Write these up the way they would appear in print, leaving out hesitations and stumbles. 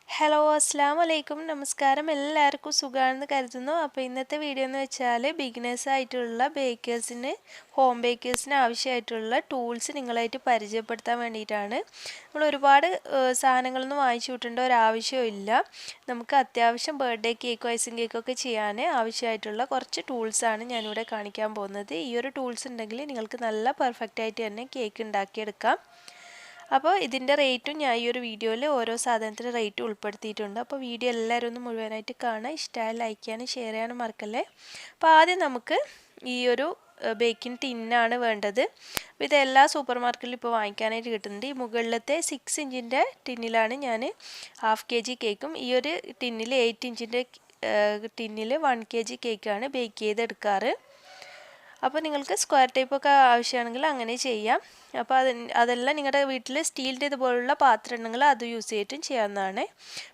Hello അസ്സാം വലൈക്കും നമസ്കാരം എല്ലാവർക്കും സുഖമാണെന്ന് കരുതുന്നു. അപ്പോൾ ഇന്നത്തെ വീഡിയോ എന്ന് വെച്ചാൽ ബിഗിനേഴ്സ് ആയിട്ടുള്ള ഹോം ബേക്കേഴ്സിന് ആവശ്യമായിട്ടുള്ള ടൂൾസ് നിങ്ങളായിട്ട് പരിചയപ്പെടുത്താൻ വേണ്ടിയിട്ടാണ്. നമ്മൾ ഒരുപാട് സാധനങ്ങളൊന്നും വാങ്ങിച്ചു വിട്ടേണ്ട ഒരാവശ്യമില്ല. നമുക്ക് അത്യാവശ്യം ബർത്ത്ഡേ കേക്കോ ഐസിങ് കേക്കോ ഒക്കെ ചെയ്യാൻ ആവശ്യമായിട്ടുള്ള കുറച്ച് ടൂൾസാണ് ഞാനിവിടെ കാണിക്കാൻ പോകുന്നത്. ഈ ഒരു ടൂൾസ് ഉണ്ടെങ്കിൽ നിങ്ങൾക്ക് നല്ല പെർഫെക്റ്റ് ആയിട്ട് തന്നെ കേക്ക് ഉണ്ടാക്കിയെടുക്കാം. അപ്പോൾ ഇതിൻ്റെ റേറ്റും ഞാൻ ഈ ഒരു വീഡിയോയിൽ ഓരോ സാധനത്തിൻ്റെ റേറ്റ് ഉൾപ്പെടുത്തിയിട്ടുണ്ട്. അപ്പോൾ വീഡിയോ എല്ലാവരും ഒന്ന് മുഴുവനായിട്ട് കാണുക. ഇഷ്ടമായി ലൈക്ക് ചെയ്യാനും ഷെയർ ചെയ്യാനും മറക്കല്ലേ. അപ്പോൾ ആദ്യം നമുക്ക് ഈ ഒരു ബേക്കിംഗ് ടിന്നാണ് വേണ്ടത്. അപ്പോൾ ഇത് എല്ലാ സൂപ്പർ മാർക്കറ്റിലും ഇപ്പോൾ വാങ്ങിക്കാനായിട്ട് കിട്ടുന്നുണ്ട്. ഈ മുകളിലത്തെ 6 ഇഞ്ചിൻ്റെ ടിന്നിലാണ് ഞാൻ ½ kg കേക്കും, ഈ ഒരു ടിന്നിൽ 8 ഇഞ്ചിൻ്റെ ടിന്നിൽ 1 kg കേക്കാണ് ബേക്ക് ചെയ്തെടുക്കാറ്. അപ്പോൾ നിങ്ങൾക്ക് സ്ക്വയർ ടൈപ്പൊക്കെ ആവശ്യമാണെങ്കിൽ അങ്ങനെ ചെയ്യാം. അപ്പോൾ അതെല്ലാം നിങ്ങളുടെ വീട്ടിൽ സ്റ്റീലിൻ്റെ ഇതുപോലുള്ള പാത്രം ഉണ്ടെങ്കിൽ അത് യൂസ് ചെയ്തിട്ടും ചെയ്യാവുന്നതാണ്.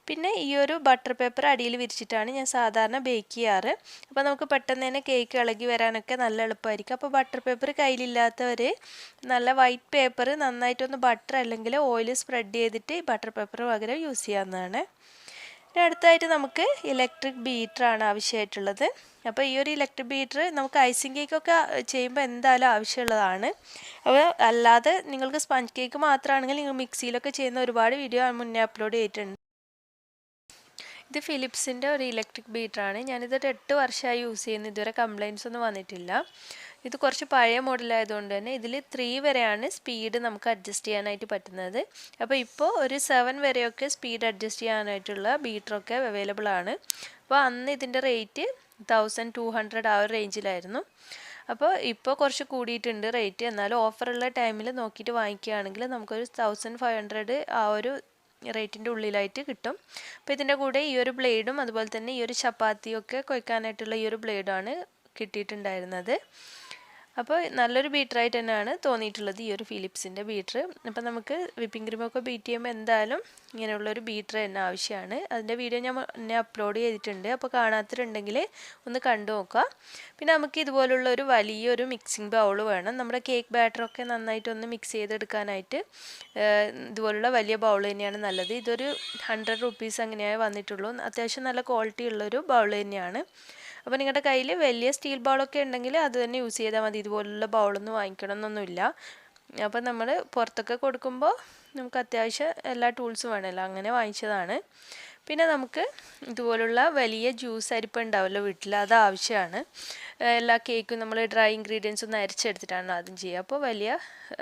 പിന്നെ ഈ ഒരു ബട്ടർ പേപ്പർ അടിയിൽ വിരിച്ചിട്ടാണ് ഞാൻ സാധാരണ ബേക്ക് ചെയ്യാറ്. അപ്പോൾ നമുക്ക് പെട്ടെന്ന് തന്നെ കേക്ക് ഇളകി വരാനൊക്കെ നല്ല എളുപ്പമായിരിക്കും. അപ്പോൾ ബട്ടർ പേപ്പർ കയ്യിലില്ലാത്തവർ നല്ല വൈറ്റ് പേപ്പർ നന്നായിട്ടൊന്ന് ബട്ടർ അല്ലെങ്കിൽ ഓയിൽ സ്പ്രെഡ് ചെയ്തിട്ട് ബട്ടർ പേപ്പർ പകരം യൂസ് ചെയ്യാവുന്നതാണ്. പിന്നെ അടുത്തായിട്ട് നമുക്ക് ഇലക്ട്രിക് ബീറ്ററാണ് ആവശ്യമായിട്ടുള്ളത്. അപ്പോൾ ഈ ഒരു ഇലക്ട്രിക് ബീറ്റർ നമുക്ക് ഐസിങ് കേക്കൊക്കെ ചെയ്യുമ്പോൾ എന്തായാലും ആവശ്യമുള്ളതാണ്. അപ്പോൾ അല്ലാതെ നിങ്ങൾക്ക് സ്പഞ്ച് കേക്ക് മാത്രമാണെങ്കിൽ നിങ്ങൾ മിക്സിയിലൊക്കെ ചെയ്യുന്ന ഒരുപാട് വീഡിയോ മുന്നേ അപ്ലോഡ് ചെയ്തിട്ടുണ്ട്. ഇത് ഫിലിപ്സിൻ്റെ ഒരു ഇലക്ട്രിക് ബീറ്ററാണ്. ഞാനിത് 8 വർഷമായി യൂസ് ചെയ്യുന്നു. ഇതുവരെ കംപ്ലയിൻറ്റ്സ് ഒന്നും വന്നിട്ടില്ല. ഇത് കുറച്ച് പഴയ മോഡലായതുകൊണ്ട് തന്നെ ഇതിൽ 3 വരെയാണ് സ്പീഡ് നമുക്ക് അഡ്ജസ്റ്റ് ചെയ്യാനായിട്ട് പറ്റുന്നത്. അപ്പോൾ ഇപ്പോൾ ഒരു 7 വരെയൊക്കെ സ്പീഡ് അഡ്ജസ്റ്റ് ചെയ്യാനായിട്ടുള്ള ബീറ്ററൊക്കെ അവൈലബിൾ ആണ്. അപ്പോൾ അന്ന് ഇതിൻ്റെ റേറ്റ് 1200 ആ ഒരു റേഞ്ചിലായിരുന്നു. അപ്പോൾ ഇപ്പോൾ കുറച്ച് കൂടിയിട്ടുണ്ട് റേറ്റ്. എന്നാലും ഓഫറുള്ള ടൈമിൽ നോക്കിയിട്ട് വാങ്ങിക്കുകയാണെങ്കിൽ നമുക്കൊരു 1500 ആ ഒരു റേറ്റിൻ്റെ ഉള്ളിലായിട്ട് കിട്ടും. അപ്പോൾ ഇതിൻ്റെ കൂടെ ഈ ഒരു ബ്ലേഡും അതുപോലെ തന്നെ ഈ ഒരു ചപ്പാത്തിയൊക്കെ കുഴക്കാനായിട്ടുള്ള ഈ ഒരു ബ്ലേഡാണ് കിട്ടിയിട്ടുണ്ടായിരുന്നത്. അപ്പോൾ നല്ലൊരു ബീറ്ററായിട്ട് തന്നെയാണ് തോന്നിയിട്ടുള്ളത് ഈ ഒരു ഫിലിപ്സിൻ്റെ ബീറ്റർ. അപ്പോൾ നമുക്ക് വിപ്പിംഗ് ക്രീമൊക്കെ ബീറ്റ് ചെയ്യുമ്പോൾ എന്തായാലും ഇങ്ങനെയുള്ളൊരു ബീറ്റർ തന്നെ ആവശ്യമാണ്. അതിൻ്റെ വീഡിയോ ഞാൻ മുന്നേ അപ്ലോഡ് ചെയ്തിട്ടുണ്ട്. അപ്പോൾ കാണാത്തിട്ടുണ്ടെങ്കിൽ ഒന്ന് കണ്ടു നോക്കുക. പിന്നെ നമുക്ക് ഇതുപോലുള്ള ഒരു വലിയൊരു മിക്സിംഗ് ബൗൾ വേണം. നമ്മുടെ കേക്ക് ബാറ്ററൊക്കെ നന്നായിട്ടൊന്ന് മിക്സ് ചെയ്തെടുക്കാനായിട്ട് ഇതുപോലുള്ള വലിയ ബൗൾ തന്നെയാണ് നല്ലത്. ഇതൊരു 100 റുപ്പീസ് അങ്ങനെയായി വന്നിട്ടുള്ളൂ. അത്യാവശ്യം നല്ല ക്വാളിറ്റി ഉള്ളൊരു ബൗൾ തന്നെയാണ്. അപ്പോൾ നിങ്ങളുടെ കയ്യിൽ വലിയ സ്റ്റീൽ ബൗളൊക്കെ ഉണ്ടെങ്കിൽ അത് തന്നെ യൂസ് ചെയ്താൽ മതി. ഇതുപോലുള്ള ബൗളൊന്നും വാങ്ങിക്കണം എന്നൊന്നുമില്ല. അപ്പോൾ നമ്മൾ പുറത്തൊക്കെ കൊടുക്കുമ്പോൾ നമുക്ക് അത്യാവശ്യം എല്ലാ ടൂൾസും വേണമല്ലോ, അങ്ങനെ വാങ്ങിച്ചതാണ്. പിന്നെ നമുക്ക് ഇതുപോലുള്ള വലിയ ജ്യൂസ് അരിപ്പ ഉണ്ടാവുമല്ലോ വീട്ടിൽ, അത് ആവശ്യമാണ്. എല്ലാ കേക്കും നമ്മൾ ഡ്രൈ ഇൻഗ്രീഡിയൻസ് ഒന്ന് അരിച്ചെടുത്തിട്ടാണ് ആദ്യം ചെയ്യുക. അപ്പോൾ വലിയ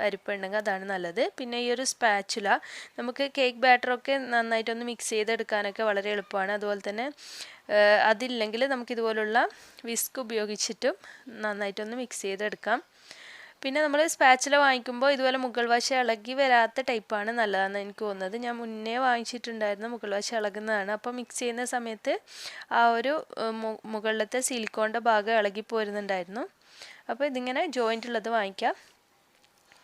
അരിപ്പ ഉണ്ടെങ്കിൽ അതാണ് നല്ലത്. പിന്നെ ഈ ഒരു സ്പാച്ചുല നമുക്ക് കേക്ക് ബാറ്ററൊക്കെ നന്നായിട്ടൊന്ന് മിക്സ് ചെയ്തെടുക്കാനൊക്കെ വളരെ എളുപ്പമാണ്. അതുപോലെ തന്നെ അതില്ലെങ്കിൽ നമുക്കിതുപോലുള്ള വിസ്ക് ഉപയോഗിച്ചിട്ടും നന്നായിട്ടൊന്ന് മിക്സ് ചെയ്തെടുക്കാം. പിന്നെ നമ്മൾ സ്പാച്ചുല വാങ്ങിക്കുമ്പോൾ ഇതുപോലെ മുകൾ വശം ഇളകി വരാത്ത ടൈപ്പാണ് നല്ലതെന്ന് എനിക്ക് തോന്നുന്നത്. ഞാൻ മുന്നേ വാങ്ങിച്ചിട്ടുണ്ടായിരുന്നു മുകൾ വശം ഇളകുന്നതാണ്. അപ്പോൾ മിക്സ് ചെയ്യുന്ന സമയത്ത് ആ ഒരു മുകളിലത്തെ സിലിക്കോണിൻ്റെ ഭാഗം ഇളകി പോരുന്നുണ്ടായിരുന്നു. അപ്പോൾ ഇതിങ്ങനെ ജോയിൻ്റ് ഉള്ളത് വാങ്ങിക്കാം.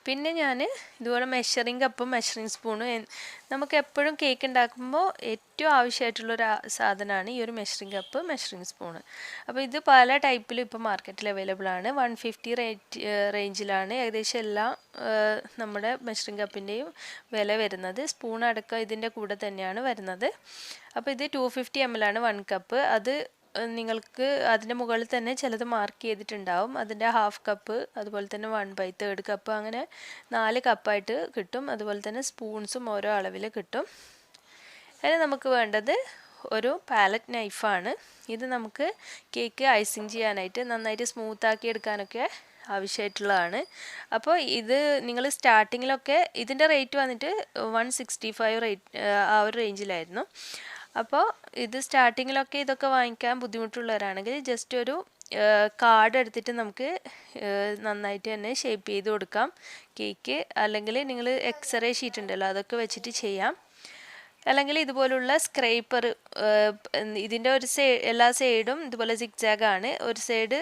പിന്നെ ഞാൻ ഇതുപോലെ മെഷറിംഗ് കപ്പും മെഷറിംഗ് സ്പൂണും നമുക്ക് എപ്പോഴും കേക്ക് ഉണ്ടാക്കുമ്പോൾ ഏറ്റവും ആവശ്യമായിട്ടുള്ളൊരു സാധനമാണ് ഈ ഒരു മെഷറിംഗ് കപ്പ് മെഷറിംഗ് സ്പൂണ്. അപ്പോൾ ഇത് പല ടൈപ്പിലും ഇപ്പോൾ മാർക്കറ്റിൽ അവൈലബിൾ ആണ്. 150 റേഞ്ചിലാണ് ഏകദേശം എല്ലാ നമ്മുടെ മെഷറിംഗ് കപ്പിൻ്റെയും വില വരുന്നത്. സ്പൂൺ അടക്കം ഇതിൻ്റെ കൂടെ തന്നെയാണ് വരുന്നത്. അപ്പോൾ ഇത് 250 ml ആണ് 1 കപ്പ്. അത് നിങ്ങൾക്ക് അതിൻ്റെ മുകളിൽ തന്നെ ചിലത് മാർക്ക് ചെയ്തിട്ടുണ്ടാവും. അതിൻ്റെ ½ കപ്പ്, അതുപോലെ തന്നെ 1/3 കപ്പ്, അങ്ങനെ 4 കപ്പായിട്ട് കിട്ടും. അതുപോലെ തന്നെ സ്പൂൺസും ഓരോ അളവിൽ കിട്ടും. അതിന് നമുക്ക് വേണ്ടത് ഒരു പാലറ്റ് നൈഫാണ്. ഇത് നമുക്ക് കേക്ക് ഐസിങ് ചെയ്യാനായിട്ട് നന്നായിട്ട് സ്മൂത്താക്കി എടുക്കാനൊക്കെ ആവശ്യമായിട്ടുള്ളതാണ്. അപ്പോൾ ഇത് നിങ്ങൾ സ്റ്റാർട്ടിങ്ങിലൊക്കെ ഇതിൻ്റെ റേറ്റ് വന്നിട്ട് 165 ആ ഒരു റേഞ്ചിലായിരുന്നു. അപ്പോൾ ഇത് സ്റ്റാർട്ടിങ്ങിലൊക്കെ ഇതൊക്കെ വാങ്ങിക്കാൻ ബുദ്ധിമുട്ടുള്ളവരാണെങ്കിൽ ജസ്റ്റ് ഒരു കാർഡ് എടുത്തിട്ട് നമുക്ക് നന്നായിട്ട് തന്നെ ഷേപ്പ് ചെയ്ത് കൊടുക്കാം കേക്ക്. അല്ലെങ്കിൽ നിങ്ങൾ എക്സ്റേ ഷീറ്റ് ഉണ്ടല്ലോ അതൊക്കെ വെച്ചിട്ട് ചെയ്യാം. അല്ലെങ്കിൽ ഇതുപോലുള്ള സ്ക്രൈപ്പർ, ഇതിൻ്റെ ഒരു എല്ലാ സൈഡും ഇതുപോലെ സിഗ്സാഗാണ്. ഒരു സൈഡ്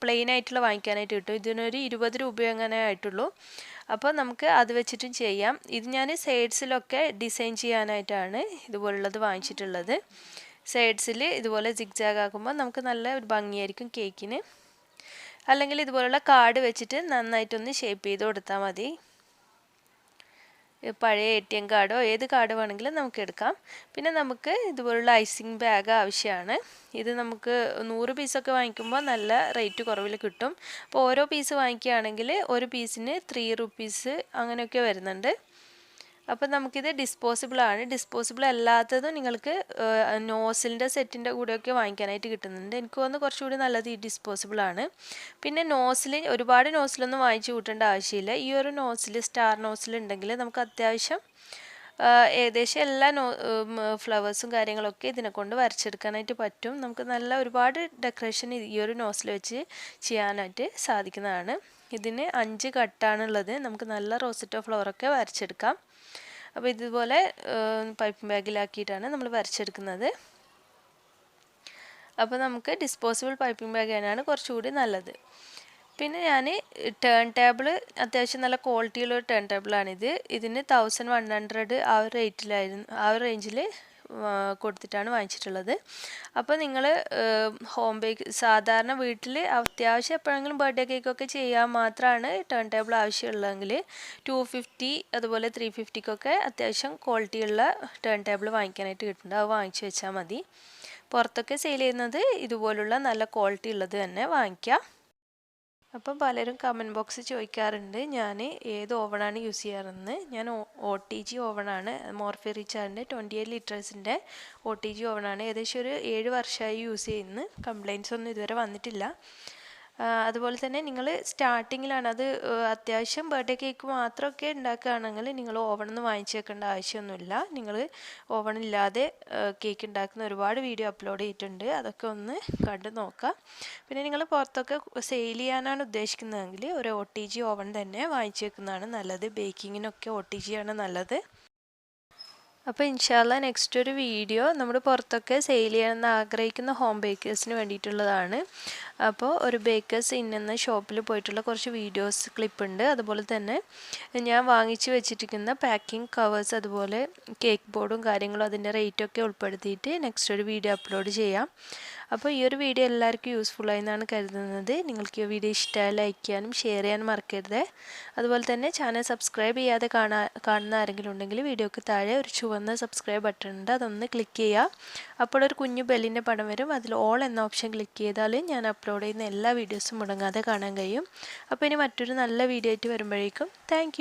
പ്ലെയിൻ ആയിട്ടുള്ള വാങ്ങിക്കാനായിട്ട് കിട്ടും. ഇതിനൊരു 20 രൂപ അങ്ങനെ ആയിട്ടുള്ളൂ. അപ്പോൾ നമുക്ക് അത് വെച്ചിട്ടും ചെയ്യാം. ഇത് ഞാൻ സൈഡ്സിലൊക്കെ ഡിസൈൻ ചെയ്യാനായിട്ടാണ് ഇതുപോലുള്ളത് വാങ്ങിച്ചിട്ടുള്ളത്. സൈഡ്സിൽ ഇതുപോലെ സിഗ്സാഗ് ആക്കുമ്പോൾ നമുക്ക് നല്ല ഒരു ഭംഗിയായിരിക്കും കേക്കിന്. അല്ലെങ്കിൽ ഇതുപോലുള്ള കാർഡ് വെച്ചിട്ട് നന്നായിട്ടൊന്ന് ഷേപ്പ് ചെയ്ത് കൊടുത്താൽ മതി. പഴയ ATM കാർഡോ ഏത് കാർഡ് വേണമെങ്കിലും നമുക്ക് എടുക്കാം. പിന്നെ നമുക്ക് ഇതുപോലുള്ള ഐസിങ് ബാഗ് ആവശ്യമാണ്. ഇത് നമുക്ക് 100 പീസൊക്കെ വാങ്ങിക്കുമ്പോൾ നല്ല റേറ്റ് കുറവിൽ കിട്ടും. അപ്പോൾ ഓരോ പീസ് വാങ്ങിക്കുകയാണെങ്കിൽ ഒരു പീസിന് 3 റുപ്പീസ് അങ്ങനെയൊക്കെ വരുന്നുണ്ട്. അപ്പോൾ നമുക്കിത് ഡിസ്പോസിബിൾ ആണ്. ഡിസ്പോസിബിൾ അല്ലാത്തതും നിങ്ങൾക്ക് നോസിലിൻ്റെ സെറ്റിൻ്റെ കൂടെയൊക്കെ വാങ്ങിക്കാനായിട്ട് കിട്ടുന്നുണ്ട്. എനിക്ക് തോന്നുന്നു കുറച്ചുകൂടി നല്ലത് ഈ ഡിസ്പോസിബിൾ ആണ്. പിന്നെ നോസിൽ ഒരുപാട് നോസിലൊന്നും വാങ്ങിച്ചു കൂട്ടേണ്ട ആവശ്യമില്ല. ഈ ഒരു നോസിൽ സ്റ്റാർ നോസിൽ ഉണ്ടെങ്കിൽ നമുക്ക് അത്യാവശ്യം ഏകദേശം എല്ലാ ഫ്ലവേഴ്സും കാര്യങ്ങളൊക്കെ ഇതിനെ കൊണ്ട് വരച്ചെടുക്കാനായിട്ട് പറ്റും. നമുക്ക് നല്ല ഒരുപാട് ഡെക്കറേഷൻ ഈ ഒരു നോസിൽ വെച്ച് ചെയ്യാനായിട്ട് സാധിക്കുന്നതാണ്. ഇതിന് 5 കട്ടാണുള്ളത്. നമുക്ക് നല്ല റോസറ്റോ ഫ്ലവറൊക്കെ വരച്ചെടുക്കാം. അപ്പോൾ ഇതുപോലെ പൈപ്പിംഗ് ബാഗിലാക്കിയിട്ടാണ് നമ്മൾ വരച്ചെടുക്കുന്നത്. അപ്പോൾ നമുക്ക് ഡിസ്പോസിബിൾ പൈപ്പിംഗ് ബാഗ് തന്നെയാണ് കുറച്ചുകൂടി നല്ലത്. പിന്നെ ഞാൻ ടേൺ ടേബിൾ അത്യാവശ്യം നല്ല ക്വാളിറ്റിയുള്ള ഒരു ടേൺ ടേബിളാണിത്. ഇതിന് 1100 ആ ഒരു റേഞ്ചിൽ കൊടുത്തിട്ടാണ് വാങ്ങിച്ചിട്ടുള്ളത്. അപ്പോൾ നിങ്ങൾ ഹോം ബേക്ക് സാധാരണ വീട്ടിൽ അത്യാവശ്യം എപ്പോഴെങ്കിലും ബർത്ത്ഡേ കേക്കൊക്കെ ചെയ്യാൻ മാത്രമാണ് ടേൺ ടേബിൾ ആവശ്യമുള്ളതെങ്കിൽ 250 അതുപോലെ 350ക്കൊക്കെ അത്യാവശ്യം ക്വാളിറ്റിയുള്ള ടേൺ ടേബിൾ വാങ്ങിക്കാനായിട്ട് കിട്ടുന്നുണ്ട്. അത് വാങ്ങിച്ചു വെച്ചാൽ മതി. പുറത്തൊക്കെ സെയിൽ ചെയ്യുന്നത് ഇതുപോലുള്ള നല്ല ക്വാളിറ്റി ഉള്ളത് തന്നെ വാങ്ങിക്കാം. അപ്പം പലരും കമൻറ്റ് ബോക്സിൽ ചോദിക്കാറുണ്ട് ഞാൻ ഏത് ഓവണാണ് യൂസ് ചെയ്യാറെന്ന്. ഞാൻ OTG ഓവണാണ്, മോർഫി റിച്ചാറിൻ്റെ 28 ലിറ്റേഴ്സിൻ്റെ OTG ഓവണാണ്. ഏകദേശം ഒരു 7 വർഷമായി യൂസ് ചെയ്യുന്നു. കംപ്ലയിൻറ്റ്സ് ഒന്നും ഇതുവരെ വന്നിട്ടില്ല. അതുപോലെ തന്നെ നിങ്ങൾ സ്റ്റാർട്ടിങ്ങിലാണ് അത് അത്യാവശ്യം ബർത്ത്ഡേ കേക്ക് മാത്രമൊക്കെ ഉണ്ടാക്കുകയാണെങ്കിൽ നിങ്ങൾ ഓവണൊന്നും വാങ്ങിച്ച് വെക്കേണ്ട ആവശ്യമൊന്നുമില്ല. നിങ്ങൾ ഓവണില്ലാതെ കേക്ക് ഉണ്ടാക്കുന്ന ഒരുപാട് വീഡിയോ അപ്ലോഡ് ചെയ്തിട്ടുണ്ട്. അതൊക്കെ ഒന്ന് കണ്ടു നോക്കാം. പിന്നെ നിങ്ങൾ പുറത്തൊക്കെ സെയിൽ ചെയ്യാനാണ് ഉദ്ദേശിക്കുന്നതെങ്കിൽ ഒരു OTG ഓവൺ തന്നെ വാങ്ങിച്ച് വെക്കുന്നതാണ് നല്ലത്. ബേക്കിങ്ങിനൊക്കെ OTG ആണ് നല്ലത്. അപ്പോൾ ഇൻഷാല്ല നെക്സ്റ്റ് ഒരു വീഡിയോ നമ്മൾ പുറത്തൊക്കെ സെയിൽ ചെയ്യണമെന്ന് ആഗ്രഹിക്കുന്ന ഹോം ബേക്കേഴ്സിന് വേണ്ടിയിട്ടുള്ളതാണ്. അപ്പോൾ ഒരു ബേക്കേഴ്സ് ഇന്നെന്ന ഷോപ്പിൽ പോയിട്ടുള്ള കുറച്ച് വീഡിയോസ് ക്ലിപ്പുണ്ട്. അതുപോലെ തന്നെ ഞാൻ വാങ്ങിച്ചു വെച്ചിരിക്കുന്ന പാക്കിംഗ് കവേഴ്സ് അതുപോലെ കേക്ക് ബോർഡും കാര്യങ്ങളും അതിൻ്റെ റേറ്റൊക്കെ ഉൾപ്പെടുത്തിയിട്ട് നെക്സ്റ്റ് ഒരു വീഡിയോ അപ്ലോഡ് ചെയ്യാം. അപ്പോൾ ഈ ഒരു വീഡിയോ എല്ലാവർക്കും യൂസ്ഫുള്ളായി എന്നാണ് കരുതുന്നത്. നിങ്ങൾക്ക് ഈ വീഡിയോ ഇഷ്ടമായി ലൈക്ക് ചെയ്യാനും ഷെയർ ചെയ്യാനും മറക്കരുത്. അതുപോലെ തന്നെ ചാനൽ സബ്സ്ക്രൈബ് ചെയ്യാതെ കാണുന്ന ആരെങ്കിലും ഉണ്ടെങ്കിൽ വീഡിയോക്ക് താഴെ ഒരു ചുവന്ന സബ്സ്ക്രൈബ് ബട്ടൺ ഉണ്ട്, അതൊന്ന് ക്ലിക്ക് ചെയ്യുക. അപ്പോൾ ഒരു കുഞ്ഞു ബെല്ലിൻ്റെ പടം വരും. അതിൽ ഓൾ എന്ന ഓപ്ഷൻ ക്ലിക്ക് ചെയ്താൽ ഞാൻ അപ്ലോഡ് ചെയ്യുന്ന എല്ലാ വീഡിയോസും മുടങ്ങാതെ കാണാൻ കഴിയും. അപ്പോൾ ഇനി മറ്റൊരു നല്ല വീഡിയോ ആയിട്ട് വരുമ്പോഴേക്കും താങ്ക്